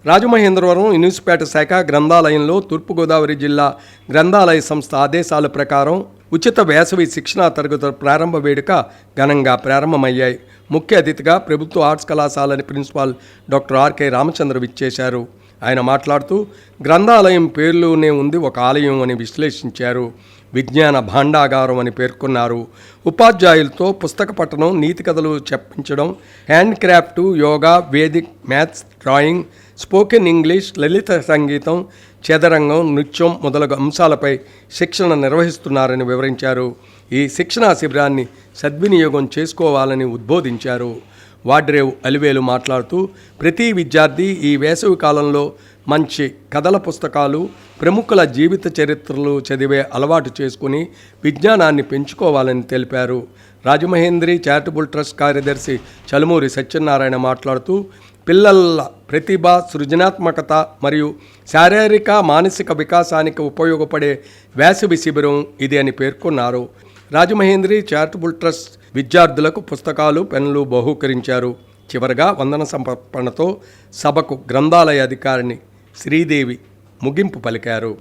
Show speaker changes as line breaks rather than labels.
రాజమహేంద్రవరం యూనివర్సిపేట శాఖ గ్రంథాలయంలో తూర్పుగోదావరి జిల్లా గ్రంథాలయ సంస్థ ఆదేశాల ప్రకారం ఉచిత వేసవి శిక్షణా తరగతుల ప్రారంభ వేడుక ఘనంగా ప్రారంభమయ్యాయి. ముఖ్య అతిథిగా ప్రభుత్వ ఆర్ట్స్ కళాశాలని ప్రిన్సిపాల్ డాక్టర్ ఆర్కే రామచంద్ర విచ్చేశారు. ఆయన మాట్లాడుతూ గ్రంథాలయం పేరులోనే ఉంది ఒక ఆలయం అని విశ్లేషించారు. విజ్ఞాన భాండాగారం అని పేర్కొన్నారు. ఉపాధ్యాయులతో పుస్తక పఠనం, నీతి కథలు చెప్పించడం, hand craft, yoga, Vedic, maths, drawing, spoken English, లలిత సంగీతం, చదరంగం, నృత్యం మొదలగు అంశాలపై శిక్షణ నిర్వహిస్తున్నారని వివరించారు. ఈ శిక్షణా శిబిరాన్ని సద్వినియోగం చేసుకోవాలని ఉద్బోధించారు. వాడ్రేవ్ అలివేలు మాట్లాడుతూ ప్రతి విద్యార్థి ఈ వేసవి కాలంలో మంచి కథల పుస్తకాలు, ప్రముఖుల జీవిత చరిత్రలు చదివే అలవాటు చేసుకుని విజ్ఞానాన్ని పెంచుకోవాలని తెలిపారు. రాజమహేంద్రి చారిటబుల్ ట్రస్ట్ కార్యదర్శి చలుమూరి సత్యనారాయణ మాట్లాడుతూ పిల్లల ప్రతిభ, సృజనాత్మకత మరియు శారీరక మానసిక వికాసానికి ఉపయోగపడే వేసవి శిబిరం ఇది అని పేర్కొన్నారు. రాజమహేంద్రి చారిటబుల్ ట్రస్ట్ విద్యార్థులకు పుస్తకాలు, పెన్నులు బహూకరించారు. చివరగా వందన సమర్పణతో సభకు గ్రంథాలయ అధికారిని శ్రీదేవి ముగింపు పలికారు.